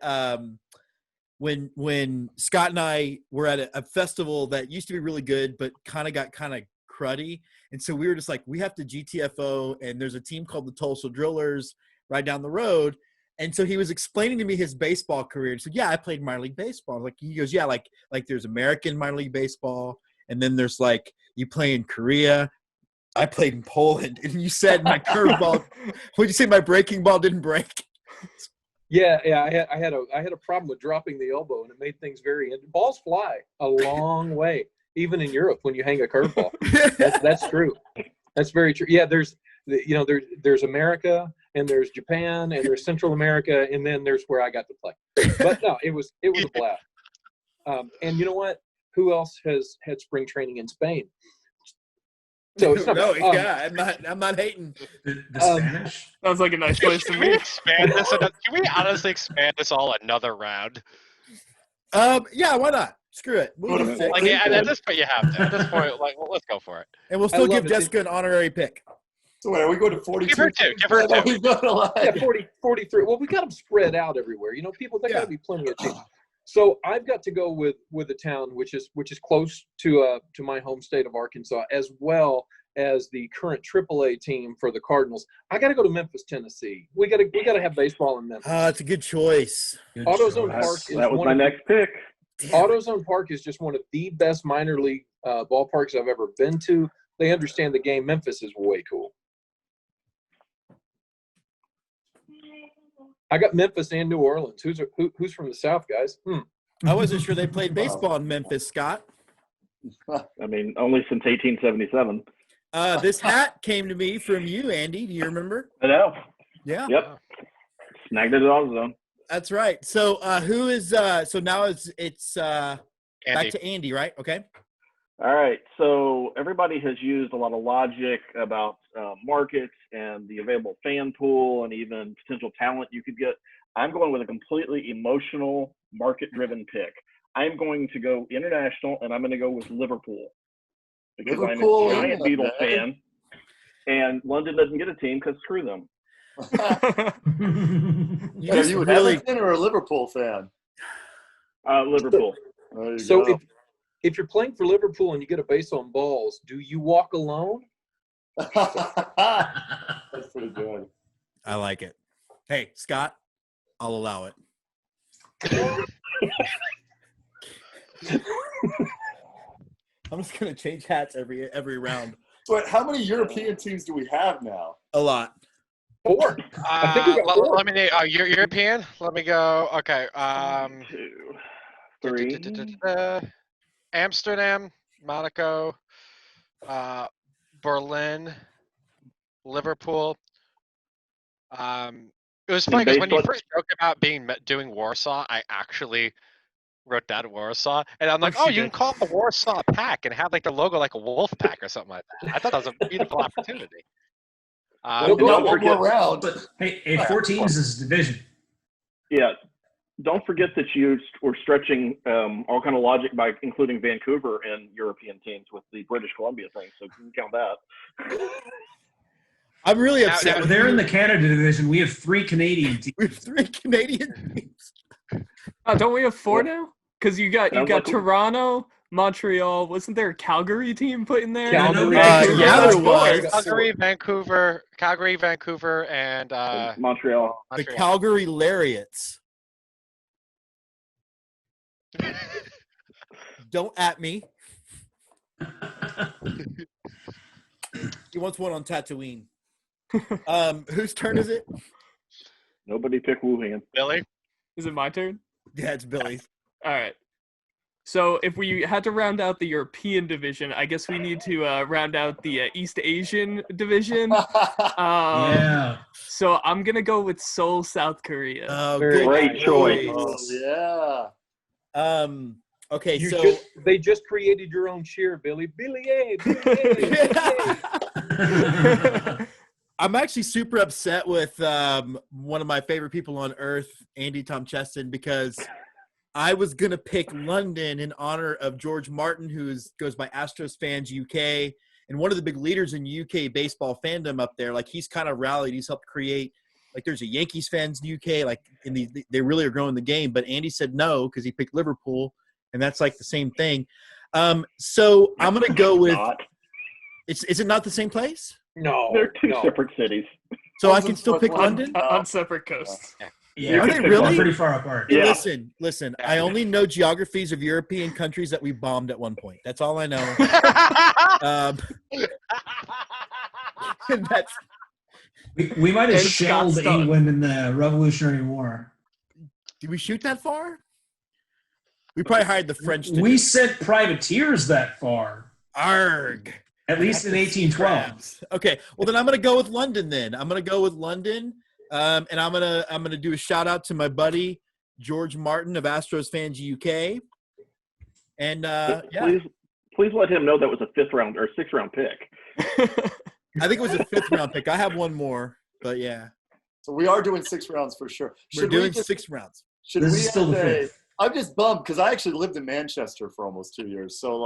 When Scott and I were at a festival that used to be really good, but got cruddy. And so we were just like, we have to GTFO, and there's a team called the Tulsa Drillers right down the road. And so he was explaining to me his baseball career. So yeah, I played minor league baseball. Like, he goes, yeah, like there's American minor league baseball, and then there's like you play in Korea. I played in Poland, and you said my curveball. Would you say my breaking ball didn't break? Yeah. I had a problem with dropping the elbow, and it made things balls fly a long way, even in Europe when you hang a curveball. That's true. That's very true. Yeah, there's America, and there's Japan, and there's Central America, and then there's where I got to play. But no, it was a blast. And you know what? Who else has had spring training in Spain? So it's not, I'm not hating. The Spanish? Sounds like a nice place to Can we be. expand this? Can we honestly expand this all another round? Yeah, why not? Screw it. Move to 6. Like, yeah, at this point, you have to. At this point, like, well, let's go for it. And we'll still love give it. Jessica an honorary pick. So wait, are we going to 42? Give her 2. Give her 2. We've got a lot. Yeah, 43. Well, we got them spread out everywhere. You know, they got to be plenty of teams. So I've got to go with a town which is close to my home state of Arkansas, as well as the current AAA team for the Cardinals. I got to go to Memphis, Tennessee. We got to have baseball in Memphis. That's a good choice. AutoZone Park is that was my next pick. AutoZone Park is just one of the best minor league ballparks I've ever been to. They understand the game. Memphis is way cool. I got Memphis and New Orleans. Who's from the South, guys? I wasn't sure they played baseball in Memphis, Scott. I mean, only since 1877. This hat came to me from you, Andy. Do you remember? I know. Yeah. Yep. Snagged it at AutoZone. That's right. So who is so now it's back Andy. to Andy, right? Okay. All right. So everybody has used a lot of logic about markets and the available fan pool and even potential talent you could get. I'm going with a completely emotional, market-driven pick. I'm going to go international, and I'm going to go with Liverpool because Liverpool, I'm a giant yeah, Beatles man. fan, and London doesn't get a team because screw them. You Are just you an really Everton or a Liverpool fan? Liverpool. There you So go. if you're playing for Liverpool and you get a base on balls, do you walk alone? That's pretty good. I like it. Hey, Scott, I'll allow it. I'm just gonna change hats every round. So wait, how many European teams do we have now? A lot. 4. I think we got 4. Let me. You're European. Let me go. Okay. 2, 3. Amsterdam, Monaco, Berlin, Liverpool. It was funny because when you baseball- first spoke about doing Warsaw, I actually wrote down Warsaw, and I'm like, Oh, oh, she you did. can call it the Warsaw Pack and have like the logo like a wolf pack or something like that. I thought that was a beautiful opportunity. We'll We go got don't one more forget- round. But hey, 4 teams is a division. Yeah. Don't forget that you were stretching all kind of logic by including Vancouver in European teams with the British Columbia thing. So you can count that. I'm really Now- upset. So with they're you. in the Canada division. We have 3 Canadian teams. We have 3 Canadian teams. Oh, don't we have 4 What? now? Because you got Sounds like we- Toronto, Montreal. Wasn't there a Calgary team put in there? Calgary. Yeah, That's there four. was. Calgary, Vancouver, and Montreal. The Calgary Lariats. Don't at me. He wants one on Tatooine. Whose turn is it? Nobody pick Wuhan. Billy. Is it my turn? Yeah, it's Billy's. All right. So if we had to round out the European division, I guess we need to round out the East Asian division. Yeah. So I'm gonna go with Seoul, South Korea. Good Great choice. Oh, yeah. Okay, You so they just created your own cheer, Billy. Billy A. Billy A. Billy A. I'm actually super upset with one of my favorite people on earth, Andy Tom Cheston, because I was going to pick London in honor of George Martin, who goes by Astros Fans UK, and one of the big leaders in UK baseball fandom up there. Like, he's kind of rallied. He's helped create – like, there's a Yankees fans in the UK. Like, they really are growing the game. But Andy said no because he picked Liverpool, and that's like the same thing. So I'm going to go with Not. – is it not the same place? No. They're two no. separate cities. So I can still pick On- London? On separate coasts. Yeah, Are they they're really? pretty far apart. Yeah. Listen. I only know geographies of European countries that we bombed at one point. That's all I know. And that's We might have And shelled Scott's done. England in the Revolutionary War. did we shoot that far? We probably hired the French to We do sent privateers that far, Arg. at least in 1812. Okay, well then I'm gonna go with London. And I'm gonna do a shout out to my buddy George Martin of Astros Fans UK. And Please let him know that was a 5th round or 6th round pick. I think it was a 5th round pick. I have one more, but yeah, So we are doing 6 rounds for sure. we're Should doing we just, 6 rounds. should This we is still the say- 5th. I'm just bummed because I actually lived in Manchester for almost 2 years. So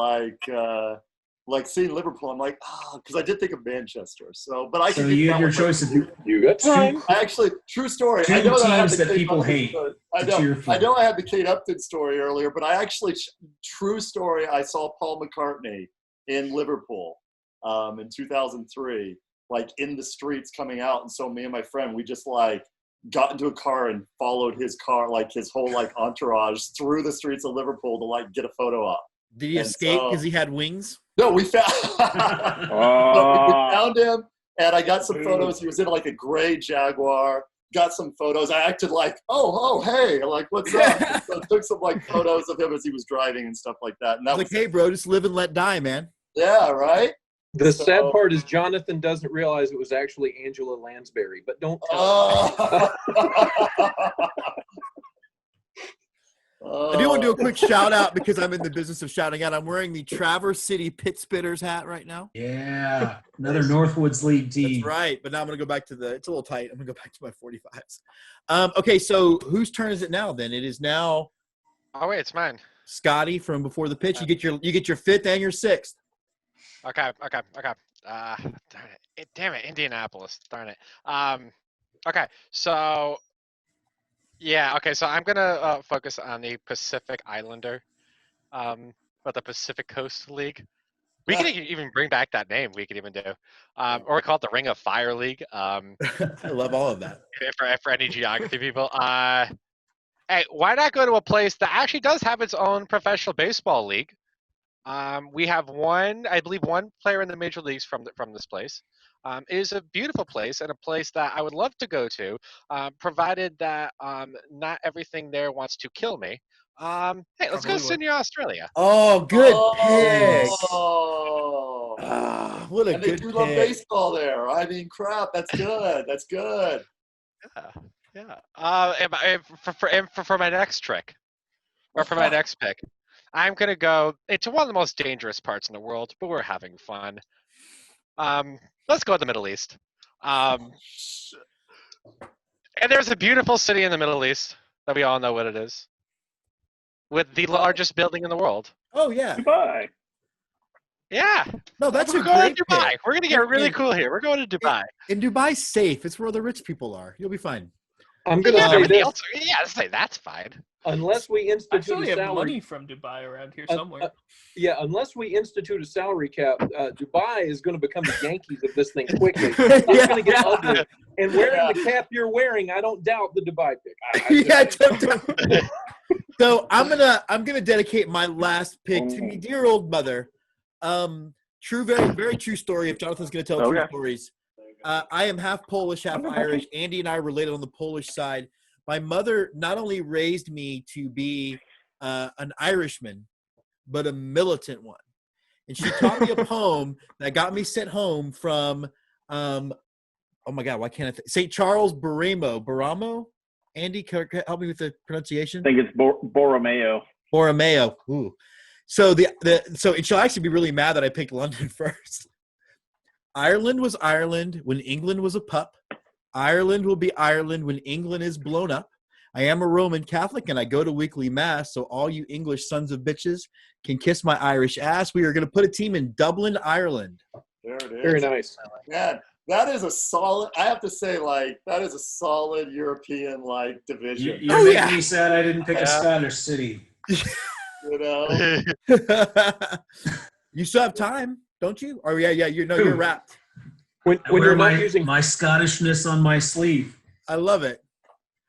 like seeing Liverpool, I'm like, because I did think of Manchester. So, but I So can get you that have your one. choice of You got time. I actually, true story. Two I know that I had teams the that Kate people Upton hate story. to cheer for. I know I had the Kate Upton story earlier, but I actually, true story, I saw Paul McCartney in Liverpool in 2003, like in the streets coming out. And so me and my friend, we just like got into a car and followed his car, like his whole like entourage through the streets of Liverpool to like get a photo op. Did he And escape so- because he had wings? No, we found no, we found him, and I got some photos. He was in like a gray Jaguar. Got some photos. I acted like, oh, hey, like what's up? So I took some like photos of him as he was driving and stuff like that. And I that was like, hey, bro, just live and let die, man. yeah, right. The So- sad part is Jonathan doesn't realize it was actually Angela Lansbury, but don't tell him. Oh. I do want to do a quick shout out because I'm in the business of shouting out. I'm wearing the Traverse City Pit Spitters hat right now. Yeah, another Northwoods League team. That's right. But now I'm going to go back to it's a little tight. I'm going to go back to my 45s. Okay, so whose turn is it now then? It is now Oh wait, it's mine. Scotty from Before the Pitch. You get your fifth and your sixth. Okay. Darn it. Damn it, Indianapolis. Darn it. Okay, so yeah, okay, so I'm gonna focus on the Pacific Islander, but the Pacific Coast League. We could even bring back that name. We could even do, or we call it the Ring of Fire League. I love all of that. For any geography people. Hey, why not go to a place that actually does have its own professional baseball league? We have I believe one player in the major leagues from this place. It is a beautiful place and a place that I would love to go to, provided that not everything there wants to kill me. Hey, let's go to Sydney, Australia. Oh, good pick. Oh, What a and good they do love pick. baseball there. I mean, crap. That's good. That's good. Yeah. For my next trick, or for my next pick, I'm gonna go into one of the most dangerous parts in the world, but we're having fun. Let's go to the Middle East. And there's a beautiful city in the Middle East that we all know what it is, with the largest building in the world. Oh yeah. Dubai. Yeah. No, that's We're a going great to Dubai. pick. We're gonna get really And- cool here. We're going to Dubai. And Dubai's safe. It's where the rich people are. You'll be fine. I'm going to Yeah, say everything this: else, yeah, let's say that's fine. unless we I institute actually a have money salary, from Dubai around here somewhere. unless we institute a salary cap, Dubai is going to become the Yankees of this thing quickly. It's going to get ugly. And wearing the cap you're wearing, I don't doubt the Dubai pick. Yeah, don't. So I'm gonna dedicate my last pick to my dear old mother. True, very true story. If Jonathan's gonna tell true Okay. stories, I am half Polish, half Irish. Andy and I are related on the Polish side. My mother not only raised me to be an Irishman, but a militant one, and she taught me a poem that got me sent home from. Oh my God, why can't I think? St. Charles Borromeo. Andy, can you help me with the pronunciation? I think it's Borromeo. Borromeo. Ooh. So so she'll actually be really mad that I picked London first. Ireland was Ireland when England was a pup. Ireland will be Ireland when England is blown up. I am a Roman Catholic and I go to weekly mass, so all you English sons of bitches can kiss my Irish ass. We are going to put a team in Dublin, Ireland. There it is. Very nice. Man, that is a solid. I have to say, that is a solid European division. You're making me sad I didn't pick a Scottish city. You know. You still have time, don't you? Or you're wrapped. When I wear you're not using my Scottishness on my sleeve. I love it.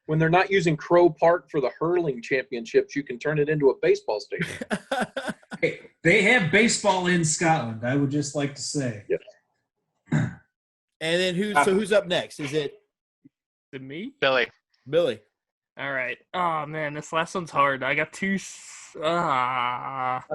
when they're not using Crow Park for the hurling championships, you can turn it into a baseball stadium. Hey, they have baseball in Scotland, I would just like to say. Yes. And then who's up next? Is it me? Billy. Billy? All right. Oh man, this last one's hard. I got two. That's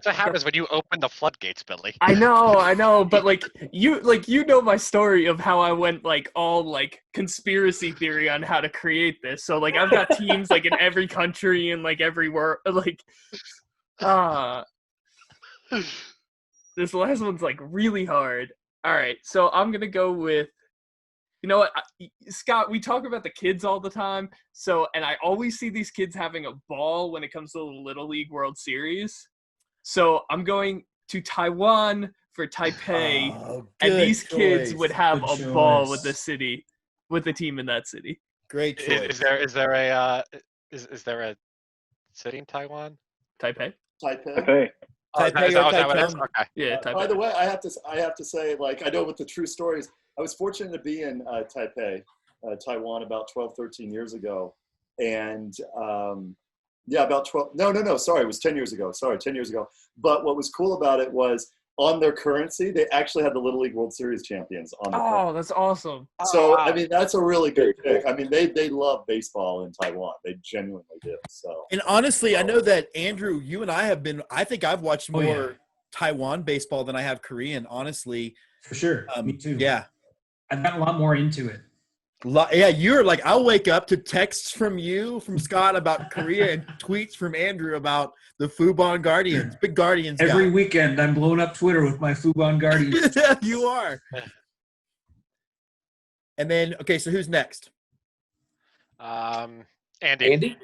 what happens when you open the floodgates, Billy. I know, but you know my story of how I went all conspiracy theory on how to create this. So I've got teams in every country and everywhere. This last one's really hard. All right, so I'm gonna go with. You know what, Scott, we talk about the kids all the time. And I always see these kids having a ball when it comes to the Little League World Series. So I'm going to Taiwan for Taipei. And these kids would have a ball with the team in that city. Great choice. Is there a city in Taiwan? Taipei? Taipei. Taipei Is or that what it is? Taichung? Okay. Yeah, Taipei. By the way, I have to say, I know with the true stories, I was fortunate to be in Taipei, Taiwan, about 12, 13 years ago. And about 12, sorry, it was 10 years ago. 10 years ago. But what was cool about it was on their currency, they actually had the Little League World Series champions on the currency. That's awesome. So, I mean, that's a really good pick. I mean, they love baseball in Taiwan. They genuinely do. So, And honestly, I know that, Andrew, you and I have been – I think I've watched more Taiwan baseball than I have Korean, honestly. For sure. Me too. Yeah. I've gotten a lot more into it. Yeah, you're like, I'll wake up to texts from you, from Scott about Korea, and tweets from Andrew about the Fubon Guardians. Big Guardians Every guy. weekend, I'm blowing up Twitter with my Fubon Guardians. You are. And then, okay, so who's next? Andy. Andy?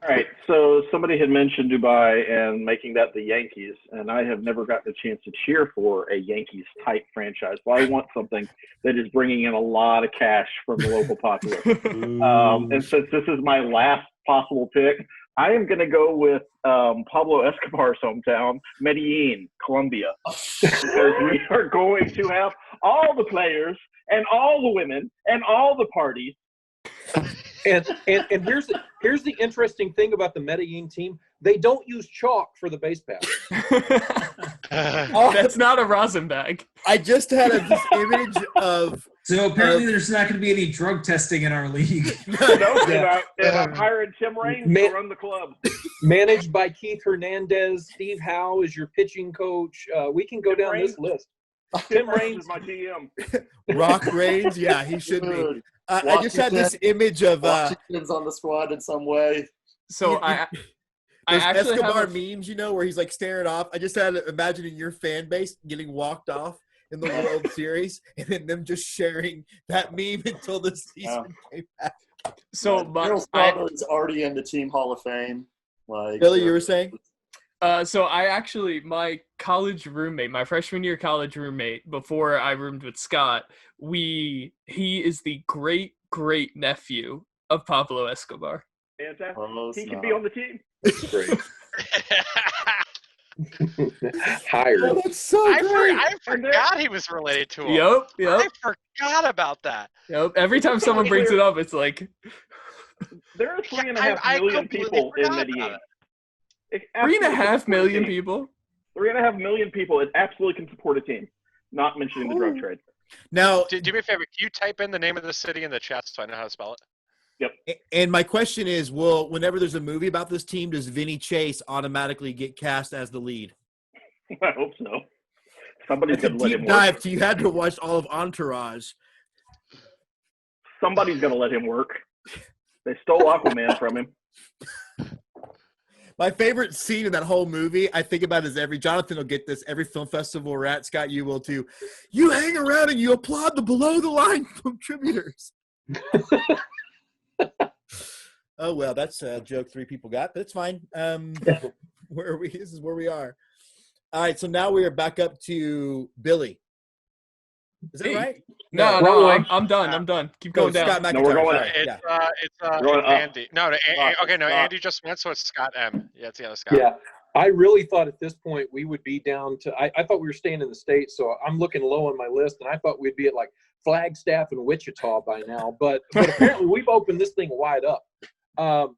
All right, so somebody had mentioned Dubai and making that the Yankees, and I have never gotten a chance to cheer for a Yankees-type franchise. Well, I want something that is bringing in a lot of cash from the local populace. And since this is my last possible pick, I am going to go with Pablo Escobar's hometown, Medellin, Colombia, because we are going to have all the players and all the women and all the parties. And here's the interesting thing about the Medellin team. They don't use chalk for the base pass. That's not a rosin bag. I just had this image of. So apparently there's not going to be any drug testing in our league. And I'm hiring Tim Raines to run the club. Managed by Keith Hernandez. Steve Howe is your pitching coach. We can go Tim down Raines. this list. Tim Raines is my GM. Rock Raines, yeah, he should be. I just had this image of Washington's on the squad in some way. So I actually Escobar have memes, where he's like staring off. I just had imagining your fan base getting walked off in the World Series, and then them just sharing that meme until the season came back. So Darryl Strawberry's already in the Team Hall of Fame. Like Billy, you were saying? So my college roommate, my freshman year college roommate, before I roomed with Scott, he is the great nephew of Pablo Escobar. Fantastic. Oh, He can be on the team. Great. Hired. Oh, that's so great. I forgot he was related to him. Yep. I forgot about that. Yep. Every time someone brings it up, it's like There are 3.5 million people in Medellin. 3.5 million people. 3.5 million people. It absolutely can support a team. Not mentioning the drug trade. Now, Do me a favor. Can you type in the name of the city in the chat so I know how to spell it? Yep. and my question is, whenever there's a movie about this team, does Vinny Chase automatically get cast as the lead? I hope so. Somebody's That's a going to let him deep work. dive. So you had to watch all of Entourage. Somebody's going to let him work. They stole Aquaman from him. My favorite scene in that whole movie, I think about, is Jonathan will get this, every film festival we're at, Scott, you will too. You hang around and you applaud the below the line contributors. Oh, well, that's a joke 3 people got, but it's fine. Where are we? This is where we are. All right, so now we are back up to Billy. Is that Hey. right? No, I'm done. I'm done. Keep going down. Scott No, we're McIntyre, going- sorry. It's Yeah. Going up. Andy. No, okay, no, Scott. Andy just went, so it's Scott M. Yeah, it's the other Scott. Yeah. I really thought at this point we would be down to I thought we were staying in the States, so I'm looking low on my list, and I thought we'd be at like Flagstaff and Wichita by now. But apparently we've opened this thing wide up.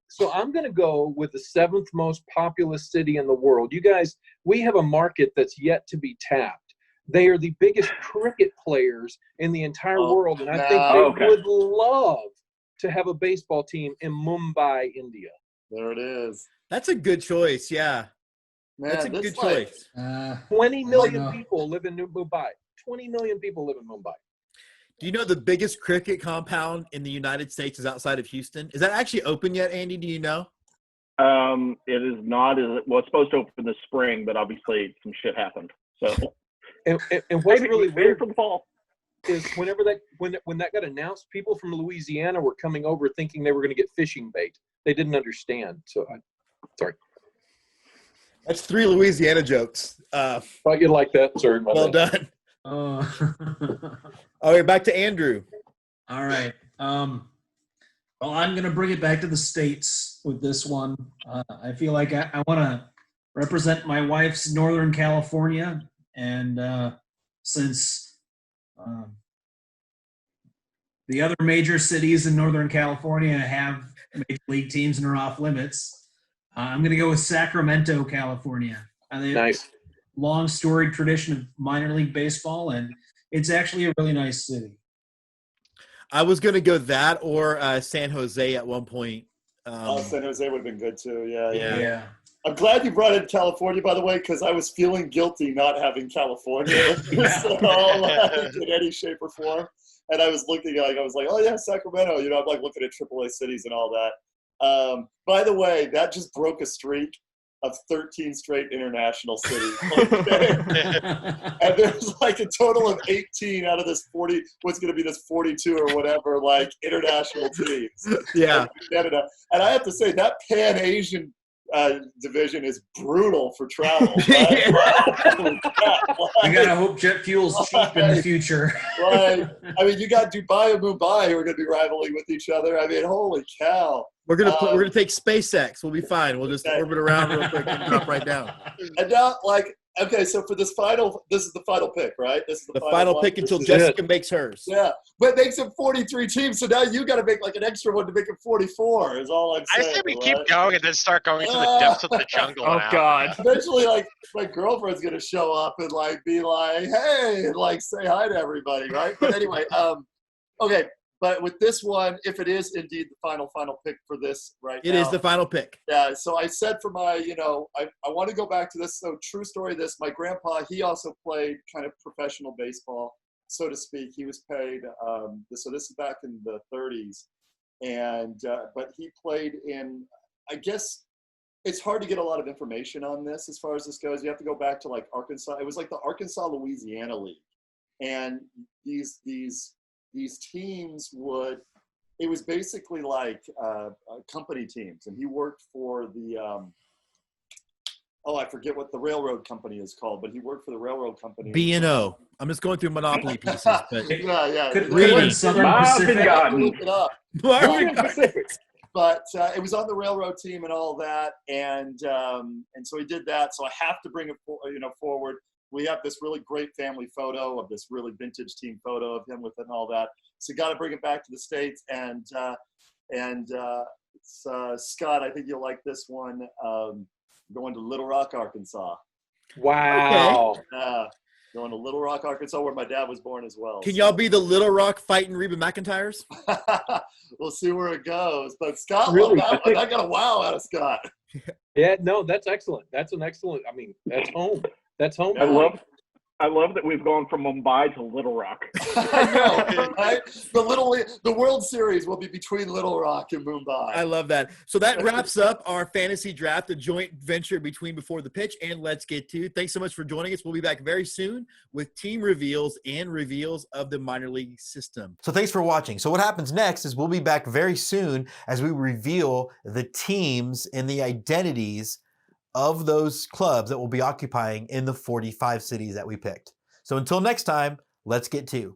So I'm going to go with the 7th most populous city in the world. You guys, we have a market that's yet to be tapped. They are the biggest cricket players in the entire world, and I think they would love to have a baseball team in Mumbai, India. There it is. That's a good choice, yeah. Man, That's a this good like- choice. 20 million know. people live in Mumbai. 20 million people live in Mumbai. Do you know the biggest cricket compound in the United States is outside of Houston? Is that actually open yet, Andy? Do you know? It is not. Well, it's supposed to open this spring, but obviously some shit happened. So And what's maybe, really maybe weird for the fall. is when that got announced, people from Louisiana were coming over thinking they were going to get fishing bait. They didn't understand. So, sorry. That's 3 Louisiana jokes. Thought you'd like that. Sorry. Well done. Oh. All right, back to Andrew. All right. Well, I'm going to bring it back to the States with this one. I feel like I want to represent my wife's Northern California. And since the other major cities in Northern California have major league teams and are off limits, I'm going to go with Sacramento, California. They have Nice. a long storied tradition of minor league baseball, and it's actually a really nice city. I was going to go that or San Jose at one point. San Jose would have been good too. Yeah. Yeah. I'm glad you brought in California, by the way, because I was feeling guilty not having California in any shape or form. And I was looking, like, I was like, oh yeah, Sacramento. You know, I'm like looking at AAA cities and all that. By the way, that just broke a streak of 13 straight international cities. And there's like a total of 18 out of this 40, what's going to be this 42 or whatever, like international teams. Yeah. Canada. And I have to say, that Pan-Asian division is brutal for travel. Right? You gotta hope jet fuel's cheap in the future. Right. I mean, you got Dubai and Mumbai who are going to be rivaling with each other. I mean, holy cow. We're gonna take SpaceX. We'll be fine. We'll just orbit around real quick and drop right down. And now, like, okay, so for this is the final pick, right? This is the final pick until Jessica makes hers. Yeah, but it makes it 43 teams. So now you got to make like an extra one to make it 44. Is all I'm saying. I say we right? keep going and then start going to the depths of the jungle. Oh now. God. Eventually, like, my girlfriend's gonna show up and like be like, "Hey," and like say hi to everybody, right? But anyway, okay. But with this one, if it is indeed the final pick for this now. It is the final pick. Yeah, so I said for my, I want to go back to this. So true story of this, my grandpa, he also played kind of professional baseball, so to speak. He was paid, so this is back in the 30s. And, but he played in, I guess, it's hard to get a lot of information on this as far as this goes. You have to go back to like Arkansas. It was like the Arkansas-Louisiana League. And these teams it was basically like company teams, and he worked for the I forget what the railroad company is called, but he worked for the railroad company. B&O. I'm just going through Monopoly pieces, but yeah. Could have been Southern Pacific. Look it up. But it was on the railroad team and all that, and so he did that. So I have to bring it forward. We have this really great family photo of this really vintage team photo of him with it and all that. So got to bring it back to the States. And Scott, I think you'll like this one. Going to Little Rock, Arkansas. Wow. Going to Little Rock, Arkansas, where my dad was born as well. Can y'all be the Little Rock fighting Reba McEntires? We'll see where it goes. But Scott, Really? loved that one. I got a wow out of Scott. Yeah, no, that's excellent. That's an excellent. I mean, that's home. That's home. I love that we've gone from Mumbai to Little Rock. I know, right? The World Series will be between Little Rock and Mumbai. I love that. So that wraps up our fantasy draft, a joint venture between Before the Pitch and Let's Get To. Thanks so much for joining us. We'll be back very soon with team reveals and reveals of the minor league system. So thanks for watching. So what happens next is we'll be back very soon as we reveal the teams and the identities of those clubs that will be occupying in the 45 cities that we picked. So until next time, let's get to.